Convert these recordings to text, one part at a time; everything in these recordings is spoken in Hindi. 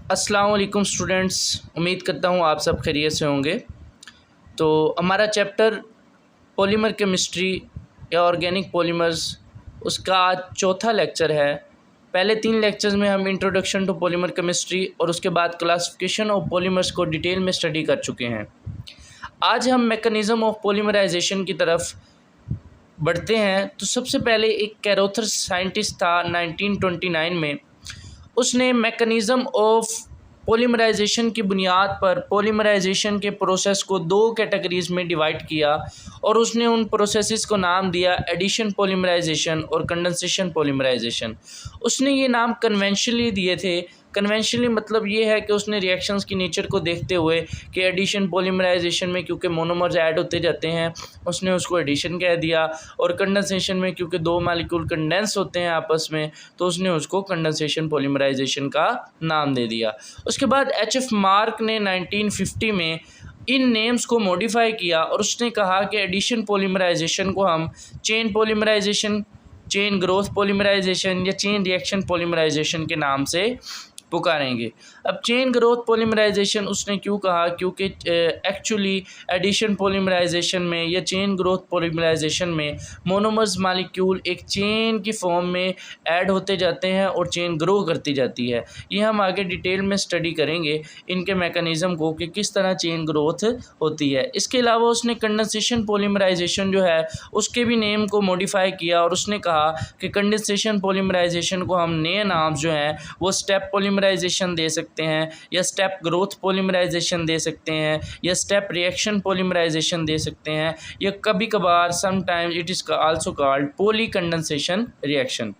अस्सलाम वालेकुम स्टूडेंट्स, उम्मीद करता हूँ आप सब खैरियत से होंगे। तो हमारा चैप्टर पॉलीमर केमिस्ट्री या ऑर्गेनिक पॉलीमर्स उसका आज चौथा लेक्चर है। पहले 3 लेक्चर्स में हम इंट्रोडक्शन टू पॉलीमर केमिस्ट्री और उसके बाद क्लासिफिकेशन ऑफ पॉलीमर्स को डिटेल में स्टडी कर चुके हैं। आज हम मैकेनिज़्म ऑफ पॉलीमराइजेशन की तरफ बढ़ते हैं। तो सबसे पहले एक कैरोथर साइंटिस्ट था 1929 में। उसने मैकेनिज़्म ऑफ पॉलीमराइजेशन की बुनियाद पर पॉलीमराइजेशन के प्रोसेस को 2 कैटेगरीज़ में डिवाइड किया और उसने उन प्रोसेसेस को नाम दिया एडिशन पॉलीमराइजेशन और कंडेंसेशन पॉलीमराइजेशन। उसने ये नाम कन्वेंशनली दिए थे। कन्वेंशनली मतलब ये है कि उसने रिएक्शंस की नेचर को देखते हुए कि एडिशन पॉलीमराइजेशन में क्योंकि मोनोमर्स ऐड होते जाते हैं उसने उसको एडिशन कह दिया, और कंडेंसेशन में क्योंकि 2 मॉलिक्यूल कंडेंस होते हैं आपस में तो उसने उसको कंडेंसेशन पॉलीमराइजेशन का नाम दे दिया। उसके बाद एच.एफ. मार्क ने 1950 में इन नेम्स को मॉडिफाई किया और उसने कहा कि एडिशन पॉलीमराइजेशन को हम chain polymerization, chain growth polymerization या चेन रिएक्शन पॉलीमराइजेशन के नाम से पुकारेंगे। अब चेन ग्रोथ पॉलीमराइजेशन उसने क्यों कहा, क्योंकि एक्चुअली एडिशन पॉलीमराइजेशन में या चेन ग्रोथ पॉलीमराइजेशन में मोनोमर्स मॉलिक्यूल एक चेन की फॉर्म में ऐड होते जाते हैं और चेन ग्रो करती जाती है। ये हम आगे डिटेल में स्टडी करेंगे इनके मैकेनिज़्म को कि किस तरह चेन ग्रोथ होती है। इसके अलावा उसने कंडेंसेशन पॉलीमराइजेशन जो है उसके भी नेम को मॉडिफाई किया और उसने कहा कि कंडेंसेशन पॉलीमराइजेशन को हम नए नाम जो हैं वो स्टेप पॉलीमराइजेशन दे सकते हैं या स्टेप ग्रोथ पॉलीमराइजेशन दे सकते हैं या स्टेप रिएक्शन पॉलीमराइजेशन दे सकते हैं या कभी कभार sometimes it is also called poly condensation reaction.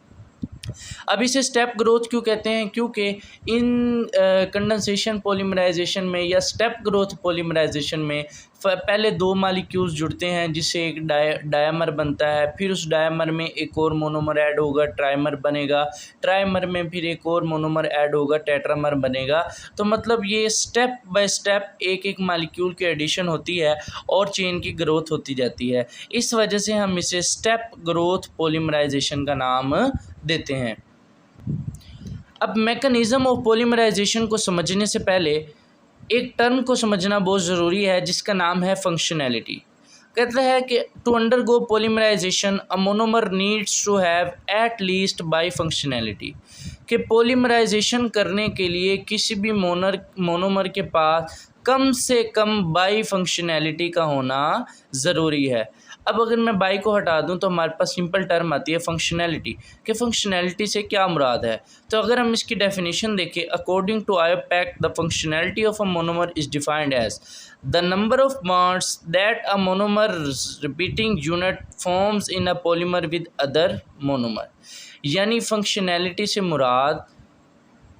अब इसे स्टेप ग्रोथ क्यों कहते हैं, क्योंकि इन कंडेंसेशन पॉलीमराइजेशन में या स्टेप ग्रोथ पॉलीमराइजेशन में पहले 2 मॉलिक्यूल्स जुड़ते हैं जिससे एक डायमर बनता है, फिर उस डायमर में एक और मोनोमर ऐड होगा, ट्राइमर बनेगा, ट्राइमर में फिर एक और मोनोमर ऐड होगा, टेट्रामर बनेगा। तो मतलब ये स्टेप बाय स्टेप एक एक मॉलिक्यूल की एडिशन होती है और चेन की ग्रोथ होती जाती है। इस वजह से हम इसे स्टेप ग्रोथ पॉलीमराइजेशन का नाम देते हैं। अब मैकेनिज़्म ऑफ पॉलीमराइजेशन को समझने से पहले एक टर्म को समझना बहुत ज़रूरी है जिसका नाम है फंक्शनैलिटी। कहता है कि to undergo polymerization a monomer needs to have at least bifunctionality, कि पॉलीमराइजेशन करने के लिए किसी भी मोनोमर के पास कम से कम बाई फंक्शनैलिटी का होना ज़रूरी है। अब अगर मैं बाई को हटा दूं तो हमारे पास सिंपल टर्म आती है फंक्शनैलिटी, कि फंक्शनैलिटी से क्या मुराद है। तो अगर हम इसकी डेफिनेशन देखें, according to IUPAC the functionality of a monomer is defined as the number of bonds that a monomer repeating unit forms in a polymer with other monomer. यानी फंक्शनैलिटी से मुराद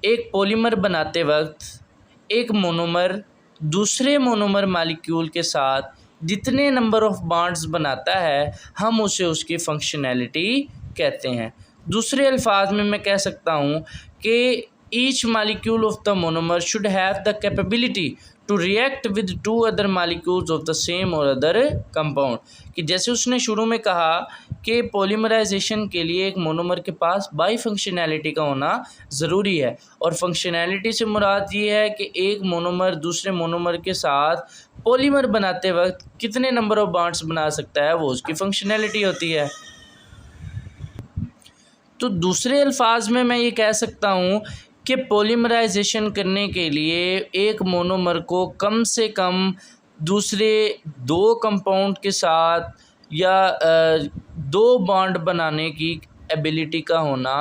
एक पॉलीमर बनाते वक्त एक मोनोमर दूसरे मोनोमर मॉलिक्यूल के साथ जितने नंबर ऑफ बॉन्ड्स बनाता है हम उसे उसकी फंक्शनैलिटी कहते हैं। दूसरे अल्फाज में मैं कह सकता हूँ कि each molecule of the monomer should have the capability to react with 2 other molecules of the same और अदर कंपाउंड। कि जैसे उसने शुरू में कहा कि पॉलीमराइजेशन के लिए एक मोनोमर के पास बाई फंक्शनैलिटी का होना ज़रूरी है, और फंक्शनैलिटी से मुराद ये है कि एक मोनोमर दूसरे मोनोमर के साथ पॉलीमर बनाते वक्त कितने नंबर ऑफ बॉन्ड्स बना सकता है वो उसकी फंक्शनैलिटी होती है। तो दूसरे अल्फाज में मैं ये कह सकता हूँ कि पॉलीमराइजेशन करने के लिए एक मोनोमर को कम से कम दूसरे 2 कंपाउंड के साथ या 2 बॉन्ड बनाने की एबिलिटी का होना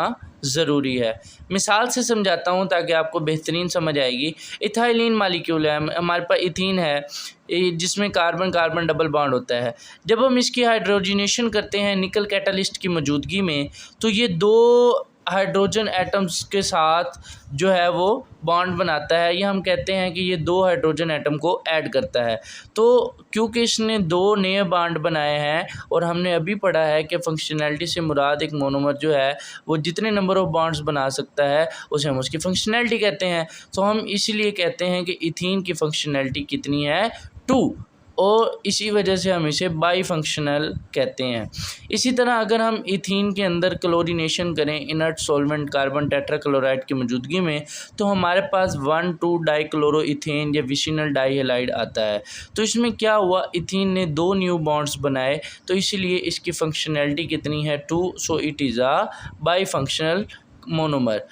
ज़रूरी है। मिसाल से समझाता हूँ ताकि आपको बेहतरीन समझ आएगी। इथाइलिन मालिक्यूल है, हमारे पास इथीन है जिसमें कार्बन कार्बन डबल बॉन्ड होता है। जब हम इसकी हाइड्रोजनेशन करते हैं निकल कैटलिस्ट की मौजूदगी में तो ये 2 हाइड्रोजन एटम्स के साथ जो है वो बॉन्ड बनाता है, या हम कहते हैं कि ये 2 हाइड्रोजन एटम को ऐड करता है। तो क्योंकि इसने 2 नए बॉन्ड बनाए हैं और हमने अभी पढ़ा है कि फंक्शनैलिटी से मुराद एक मोनोमर जो है वो जितने नंबर ऑफ बॉन्ड्स बना सकता है उसे हम उसकी फंक्शनैलिटी कहते हैं। तो हम इसीलिए कहते हैं कि इथीन की फंक्शनैलिटी कितनी है 2। और इसी वजह से हम इसे बाई फंक्शनल कहते हैं। इसी तरह अगर हम इथीन के अंदर क्लोरीनेशन करें इनर्ट सॉल्वेंट कार्बन टेट्राक्लोराइड की मौजूदगी में, तो हमारे पास 1,2 डाइक्लोरोइथेन या विसिनल डाइहेलाइड आता है। तो इसमें क्या हुआ, इथीन ने 2 न्यू बॉन्ड्स बनाए, तो इसीलिए इसकी फंक्शनैलिटी कितनी है 2, so it is a by functional monomer.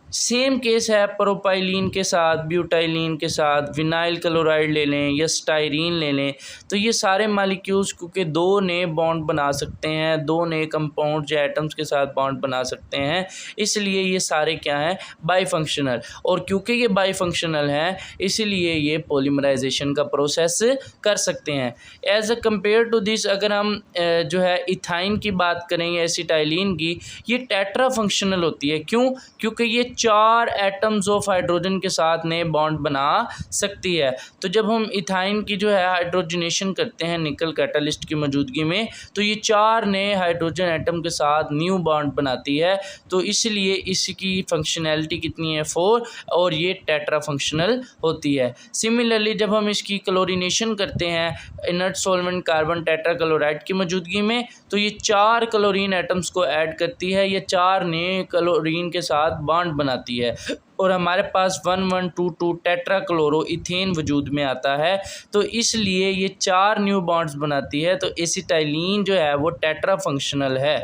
Same case है प्रोपाइलीन के साथ, ब्यूटाइलीन के साथ, विनाइल क्लोराइड ले लें या स्टायरीन ले लें, तो ये सारे मालिक्यूल्स क्योंकि 2 नए बॉन्ड बना सकते हैं, 2 नए कंपाउंड या एटम्स के साथ बॉन्ड बना सकते हैं, इसलिए ये सारे क्या हैं, बाई फंक्शनल। और क्योंकि ये बाई फंक्शनल हैं इसीलिए ये पॉलीमराइजेशन का प्रोसेस कर सकते हैं। As a compare to this अगर हम जो है इथाइन की बात करें या एसिटाइलिन की, ये टेट्रा फंक्शनल होती है। क्यों? क्योंकि ये 4 एटम्स ऑफ हाइड्रोजन के साथ नए बॉन्ड बना सकती है। तो जब हम इथाइन की जो है हाइड्रोजनेशन करते हैं निकल कैटलिस्ट की मौजूदगी में, तो ये 4 नए हाइड्रोजन एटम के साथ न्यू बॉन्ड बनाती है, तो इसलिए इसकी फंक्शनैलिटी कितनी है 4, और ये टेट्रा फंक्शनल होती है। सिमिलरली जब हम इसकी क्लोरीनेशन करते हैं इनर्ट सॉल्वेंट कार्बन टेट्राक्लोराइड की मौजूदगी में, तो ये 4 क्लोरीन एटम्स को ऐड करती है, ये 4 नए क्लोरीन के साथ बॉन्ड बनाती है और हमारे पास 1,1,2,2 टेट्राक्लोरोइथेन वजूद में आता है। तो इसलिए ये 4 न्यू बॉन्ड्स बनाती है, तो एसिटाइलिन जो है वो टेट्रा फंक्शनल है।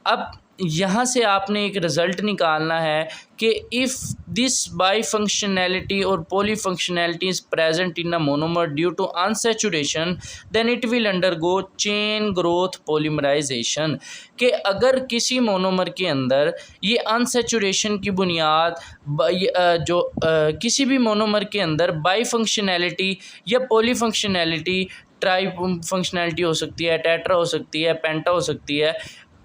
अब यहाँ से आपने एक रिज़ल्ट निकालना है कि इफ़ दिस बाई फंक्शनैलिटी और polyfunctionality is present in a monomer due to unsaturation, then it will undergo chain growth polymerization. कि अगर किसी मोनोमर के अंदर ये अनसैचुरेशन की बुनियाद किसी भी मोनोमर के अंदर बाई फंक्शनैलिटी या पॉली फंक्शनैलिटी, ट्राई फंक्शनैलिटी हो सकती है, टेट्रा हो सकती है, पेंटा हो सकती है,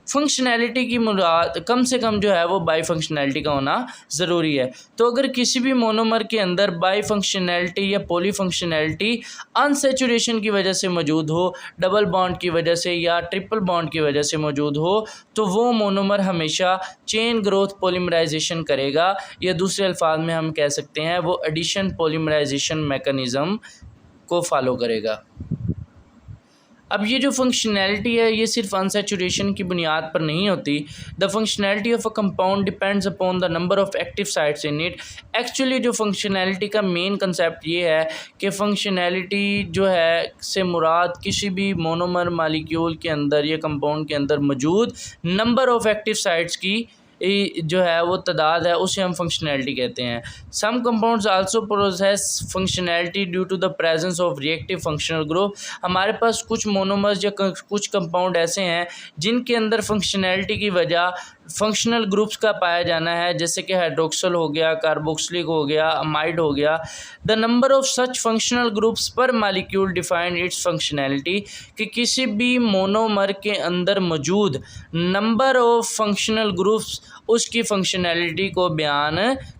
फंक्शनैलिटी की मुराद कम से कम जो है वो बाई फंक्शनैलिटी का होना ज़रूरी है। तो अगर किसी भी मोनोमर के अंदर बाई फंक्शनैलिटी या पॉली फंक्शनैलिटी अनसैचुरेशन की वजह से मौजूद हो, डबल बॉन्ड की वजह से या ट्रिपल बॉन्ड की वजह से मौजूद हो, तो वो मोनोमर हमेशा चेन ग्रोथ पॉलीमराइजेशन करेगा, या दूसरे अल्फाज में हम कह सकते हैं वो एडिशन पॉलीमराइजेशन मैकेनिज़्म को फॉलो करेगा। अब ये जो फंक्शनैलिटी है ये सिर्फ अनसैचुरेशन की बुनियाद पर नहीं होती। The functionality of a compound depends upon the number of active sites in it. Actually जो फंक्शनैलिटी का मेन कंसेप्ट ये है कि फंक्शनैलिटी जो है से मुराद किसी भी मोनोमर मालिक्यूल के अंदर या कंपाउंड के अंदर मौजूद नंबर ऑफ एक्टिव साइट्स की जो है वो तादाद है, उसे हम फंक्शनैलिटी कहते हैं। Some compounds also process functionality due to the presence of reactive functional group. हमारे पास कुछ मोनोमर्स या कुछ कंपाउंड ऐसे हैं जिनके अंदर फंक्शनैलिटी की वजह फंक्शनल ग्रुप्स का पाया जाना है, जैसे कि हाइड्रोक्सल हो गया, कार्बोक्सिलिक हो गया, अमाइड हो गया। The number of such functional groups पर मालिक्यूल डिफाइन इट्स फंक्शनैलिटी, कि किसी भी मोनोमर के अंदर मौजूद नंबर ऑफ फंक्शनल ग्रुप्स उसकी फंक्शनैलिटी को बयान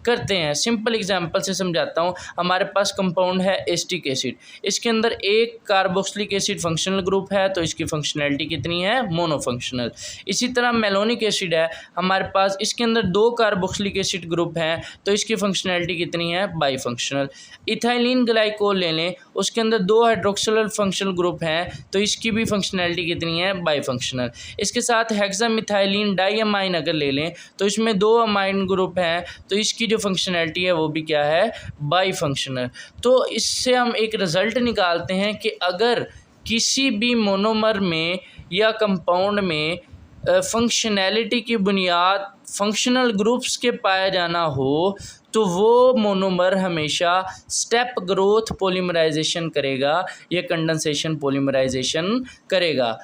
करते हैं। सिंपल एग्जांपल से समझाता हूँ। हमारे पास कंपाउंड है एसिटिक एसिड, इसके अंदर एक कार्बोक्सिलिक एसिड फंक्शनल ग्रुप है, तो इसकी फंक्शनैलिटी कितनी है, मोनोफंक्शनल। इसी तरह मेलोनिक एसिड है हमारे पास, इसके अंदर 2 कार्बोक्सिलिक एसिड ग्रुप हैं, तो इसकी फंक्शनैलिटी कितनी है, बाई फंक्शनल। इथाइलिन ग्लाइकोल ले लें, उसके अंदर 2 हाइड्रोक्सिल फंक्शनल ग्रुप हैं, तो इसकी भी फंक्शनैलिटी कितनी है, बाई फंक्शनल। इसके साथ हेक्सामिथाइलिन डाइअमाइन अगर ले लें, तो इसमें 2 अमाइन ग्रुप हैं, तो इसकी जो फंक्शनैलिटी है वो भी क्या है, बाई फंक्शनल। तो इससे हम एक रिज़ल्ट निकालते हैं कि अगर किसी भी मोनोमर में या कंपाउंड में फंक्शनैलिटी की बुनियाद फंक्शनल ग्रुप्स के पाया जाना हो, तो वो मोनोमर हमेशा स्टेप ग्रोथ पॉलीमराइजेशन करेगा या कंडेंसेशन पॉलीमराइजेशन करेगा।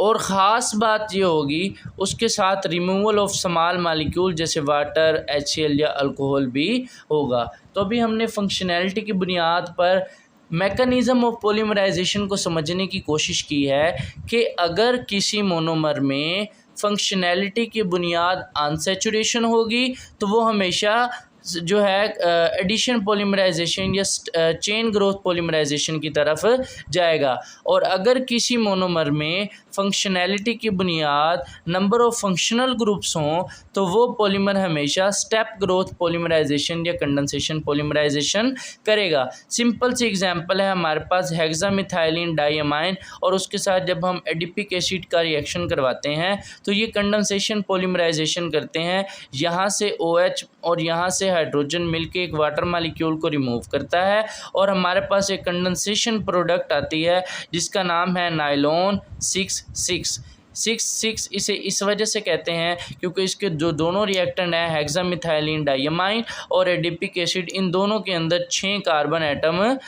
और ख़ास बात ये होगी उसके साथ रिमूवल ऑफ स्मॉल मालिक्यूल जैसे वाटर, HCl या अल्कोहल भी होगा। तो अभी हमने फंक्शनैलिटी की बुनियाद पर मैकेनिज़्म ऑफ पॉलीमराइजेशन को समझने की कोशिश की है कि अगर किसी मोनोमर में फंक्शनैलिटी की बुनियाद अनसैचुरेशन होगी तो वो हमेशा जो है एडिशन पॉलीमराइजेशन या चेन ग्रोथ पॉलीमराइजेशन की तरफ जाएगा। और अगर किसी मोनोमर में फंक्शनैलिटी की बुनियाद नंबर ऑफ फंक्शनल ग्रुप्स हों तो वो पॉलीमर हमेशा स्टेप ग्रोथ पॉलीमराइजेशन या कंडेंसेशन पॉलीमराइजेशन करेगा। सिंपल सी एग्जांपल है, हमारे पास हेक्सामिथाइलिन डाइअमाइन और उसके साथ जब हम एडिपिक एसिड का रिएक्शन करवाते हैं तो ये कंडेंसेशन पॉलीमराइजेशन करते हैं। यहाँ से OH और यहाँ से हाइड्रोजन मिलके एक वाटर मॉलिक्यूल को रिमूव करता है और हमारे पास एक कंडेंसेशन प्रोडक्ट आती है जिसका नाम है नाइलॉन 6,6। इसे इस वजह से कहते हैं क्योंकि इसके जो दोनों रिएक्टेंट हैं हेक्सामिथाइलिन डाइअमाइन और एडिपिक एसिड, इन दोनों के अंदर 6 कार्बन एटम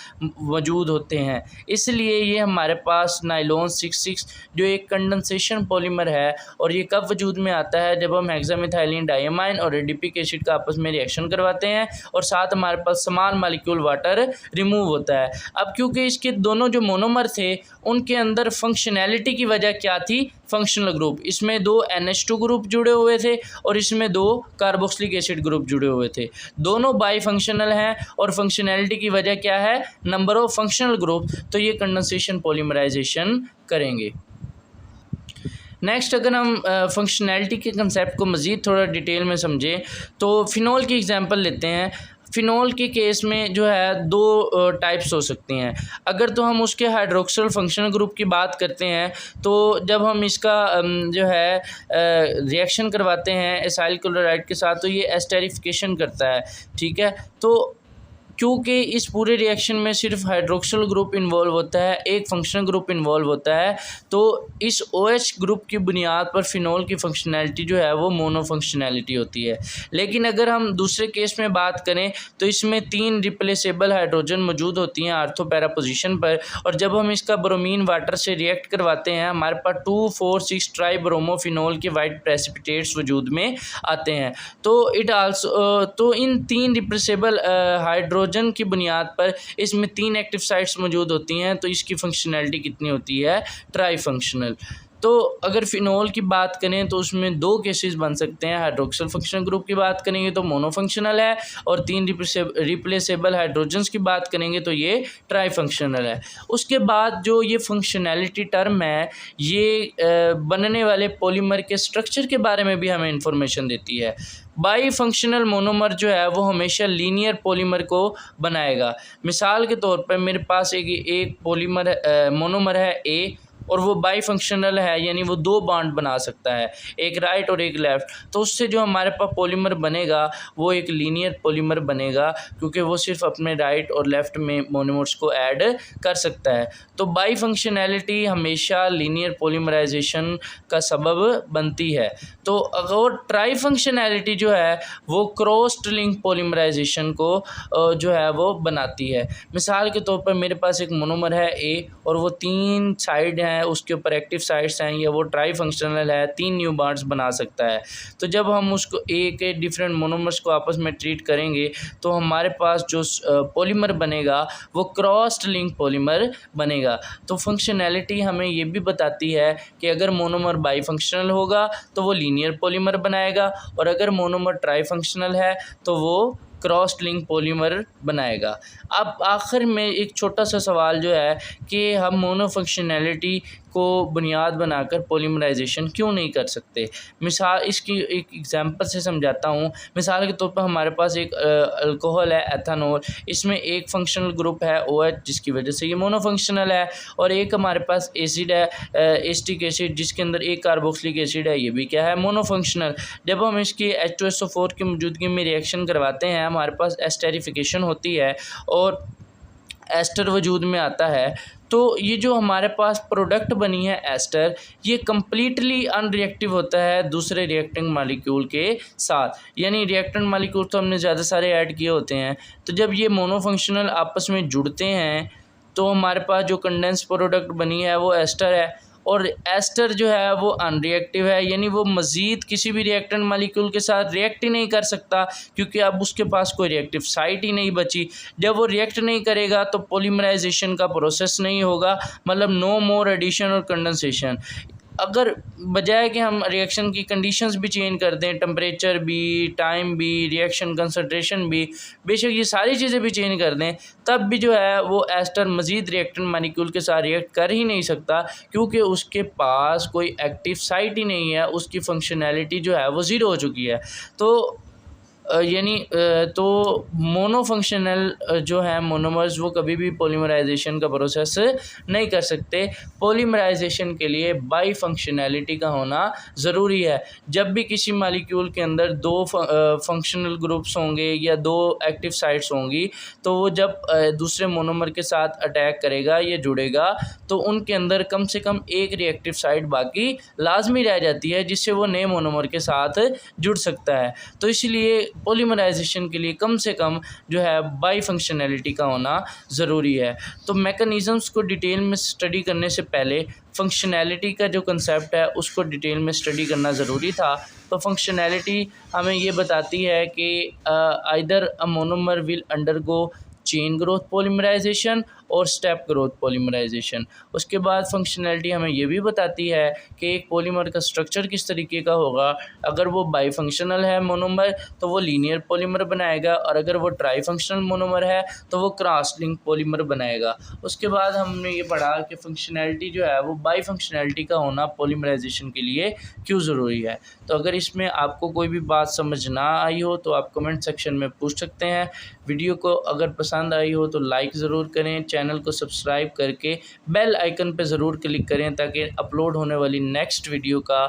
मौजूद होते हैं, इसलिए ये हमारे पास नाइलॉन 6,6 जो एक कंडेंसेशन पॉलीमर है। और ये कब वजूद में आता है? जब हम हेक्सामिथाइलिन डाइअमाइन और एडिपिक एसिड का आपस में रिएक्शन करवाते हैं और साथ हमारे पास स्मॉल मॉलिक्यूल वाटर रिमूव होता है। अब क्योंकि इसके दोनों जो मोनोमर थे उनके अंदर फंक्शनैलिटी की वजह क्या थी? Functional group. इसमें 2 NH2 ग्रुप जुड़े हुए थे और इसमें 2 कार्बोक्सिलिक एसिड ग्रुप जुड़े हुए थे। दोनों बाई फंक्शनल हैं और फंक्शनैलिटी की वजह क्या है? Number of functional group. तो ये कंडेंसेशन पॉलीमराइजेशन करेंगे। नेक्स्ट, अगर हम फंक्शनैलिटी के कंसेप्ट को मज़ीद थोड़ा डिटेल में समझें तो फ़िनॉल की एग्जांपल लेते हैं। फ़िनॉल के केस में जो है 2 टाइप्स हो सकती हैं। अगर तो हम उसके हाइड्रोक्सिल फंक्शनल ग्रुप की बात करते हैं तो जब हम इसका जो है रिएक्शन करवाते हैं एसाइल क्लोराइड के साथ तो ये एस्टेरिफिकेशन करता है, ठीक है। तो क्योंकि इस पूरे रिएक्शन में सिर्फ हाइड्रोक्सिल ग्रुप इन्वॉल्व होता है, एक फंक्शनल ग्रुप इन्वॉल्व होता है, तो इस OH ग्रुप की बुनियाद पर फ़िनॉल की फंक्शनैलिटी जो है वो मोनो फंक्शनैलिटी होती है। लेकिन अगर हम दूसरे केस में बात करें तो इसमें 3 रिप्लेसेबल हाइड्रोजन मौजूद होती हैं आर्थो पैरा पोजीशन पर, और जब हम इसका ब्रोमीन वाटर से रिएक्ट करवाते हैं हमारे पास 2,4,6 ट्राई ब्रोमोफिनॉल के वाइट प्रेसिपिटेट्स वजूद में आते हैं। तो इन 3 रिप्लेसेबल हाइड्रोजन की बुनियाद पर इसमें 3 एक्टिव साइट्स मौजूद होती हैं, तो इसकी फंक्शनैलिटी कितनी होती है? Try functional. तो अगर फ़िनॉल की बात करें तो उसमें 2 केसेस बन सकते हैं। हाइड्रोक्सिल फंक्शनल ग्रुप की बात करेंगे तो मोनोफंक्शनल है, और 3 रिप्लेसेबल हाइड्रोजन्स की बात करेंगे तो ये ट्राई फंक्शनल है। उसके बाद जो ये फंक्शनैलिटी टर्म है ये बनने वाले पॉलीमर के स्ट्रक्चर के बारे में भी हमें इंफॉर्मेशन देती है। बाई फंक्शनल मोनोमर जो है वो हमेशा लीनियर पॉलीमर को बनाएगा। मिसाल के तौर पर मेरे पास एक पॉलीमर मोनोमर है A और वो बाई फंक्शनल है, यानी वो 2 बॉन्ड बना सकता है, एक राइट और एक लेफ़्ट। तो उससे जो हमारे पास पॉलीमर बनेगा वो एक लीनियर पॉलीमर बनेगा क्योंकि वो सिर्फ अपने राइट और लेफ़्ट में मोनोमर्स को ऐड कर सकता है। तो बाई फंक्शनैलिटी हमेशा लीनियर पॉलीमराइजेशन का सबब बनती है। तो अगर ट्राई फंक्शनैलिटी जो है वो क्रॉस्ड लिंक पॉलीमराइजेशन को जो है वो बनाती है। मिसाल के तौर पर मेरे पास एक मोनोमर है A और वो 3 साइड हैं, उसके ऊपर एक्टिव साइड्स हैं, या वो ट्राई फंक्शनल है, 3 न्यू बॉन्ड्स बना सकता है। तो जब हम उसको A के डिफरेंट मोनोमर्स को आपस में ट्रीट करेंगे तो हमारे पास जो पॉलीमर बनेगा वो क्रॉस्ड लिंक पॉलीमर बनेगा। तो फंक्शनैलिटी हमें ये भी बताती है कि अगर मोनोमर बाई फंक्शनल होगा तो वो लीनियर पॉलीमर बनाएगा, और अगर मोनोमर ट्राई फंक्शनल है तो वो क्रॉस्ड लिंक पॉलीमर बनाएगा। अब आखिर में एक छोटा सा सवाल जो है कि हम मोनोफंक्शनैलिटी को बुनियाद बनाकर पॉलीमराइजेशन क्यों नहीं कर सकते। मिसाल इसकी एक एग्जांपल से समझाता हूँ। मिसाल के तौर पर हमारे पास एक अल्कोहल है एथानॉल, इसमें एक फंक्शनल ग्रुप है OH जिसकी वजह से ये मोनोफंक्शनल है, और एक हमारे पास एसिड है एसिटिक एसिड जिसके अंदर एक कार्बोक्सिलिक एसिड है, ये भी क्या है? मोनोफंक्शनल। जब हम इसकी H2SO4 की मौजूदगी में रिएक्शन करवाते हैं हमारे पास एस्टेरिफिकेशन होती है और एस्टर वजूद में आता है। तो ये जो हमारे पास प्रोडक्ट बनी है एस्टर, ये कम्प्लीटली अनरिएक्टिव होता है दूसरे रिएक्टिंग मालिक्यूल के साथ, यानी रिएक्टेंट मालिक्यूल तो हमने ज़्यादा सारे ऐड किए होते हैं। तो जब ये मोनोफंक्शनल आपस में जुड़ते हैं तो हमारे पास जो कंडेंस प्रोडक्ट बनी है वो एस्टर है, और एस्टर जो है वो अनरिएक्टिव है, यानी वो मज़ीद किसी भी रिएक्टेंट मालिक्यूल के साथ रिएक्ट ही नहीं कर सकता क्योंकि अब उसके पास कोई रिएक्टिव साइट ही नहीं बची। जब वो रिएक्ट नहीं करेगा तो पॉलीमराइजेशन का प्रोसेस नहीं होगा, मतलब नो मोर एडिशन और कंडेंसेशन। अगर बजाय कि हम रिएक्शन की कंडीशंस भी चेंज कर दें, टेम्परेचर भी, टाइम भी, रिएक्शन कंसंट्रेशन भी, बेशक ये सारी चीज़ें भी चेंज कर दें, तब भी जो है वो एस्टर मज़ीद रिएक्टेंट मॉलिक्यूल के साथ रिएक्ट कर ही नहीं सकता, क्योंकि उसके पास कोई एक्टिव साइट ही नहीं है, उसकी फंक्शनैलिटी जो है वो ज़ीरो हो चुकी है। तो तो मोनोफंक्शनल जो है मोनोमर्स, वो कभी भी पॉलीमराइजेशन का प्रोसेस नहीं कर सकते। पॉलीमराइजेशन के लिए बाई फंक्शनैलिटी का होना ज़रूरी है। जब भी किसी मॉलिक्यूल के अंदर दो फंक्शनल ग्रुप्स होंगे या दो एक्टिव साइट्स होंगी, तो वो जब दूसरे मोनोमर के साथ अटैक करेगा या जुड़ेगा, तो उनके अंदर कम से कम एक रिएक्टिव साइट बाकी लाजमी रह जाती है, जिससे वो नए मोनोमर के साथ जुड़ सकता है। तो इसलिए पॉलीमराइजेशन के लिए कम से कम जो है बाई फंक्शनैलिटी का होना ज़रूरी है। तो मैकेनिज़म्स को डिटेल में स्टडी करने से पहले फंक्शनैलिटी का जो कंसेप्ट है उसको डिटेल में स्टडी करना ज़रूरी था। तो फंक्शनैलिटी हमें ये बताती है कि either a monomer will undergo chain growth polymerization और स्टेप ग्रोथ पॉलीमराइजेशन। उसके बाद फंक्शनैलिटी हमें ये भी बताती है कि एक पॉलीमर का स्ट्रक्चर किस तरीके का होगा। अगर वो बाई फंक्शनल है मोनोमर तो वो लीनियर पॉलीमर बनाएगा, और अगर वो ट्राई फंक्शनल मोनोमर है तो वो क्रॉस लिंक पॉलीमर बनाएगा। उसके बाद हमने ये पढ़ा कि फंक्शनैलिटी जो है वो बाई फंक्शनैलिटी का होना पॉलीमराइजेशन के लिए क्यों ज़रूरी है। तो अगर इसमें आपको कोई भी बात समझ ना आई हो तो आप कमेंट सेक्शन में पूछ सकते हैं। वीडियो को अगर पसंद आई हो तो लाइक ज़रूर करें, चैनल को सब्सक्राइब करके बेल आइकन पर ज़रूर क्लिक करें, ताकि अपलोड होने वाली नेक्स्ट वीडियो का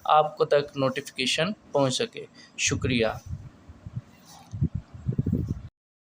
आपको तक नोटिफिकेशन पहुंच सके। शुक्रिया।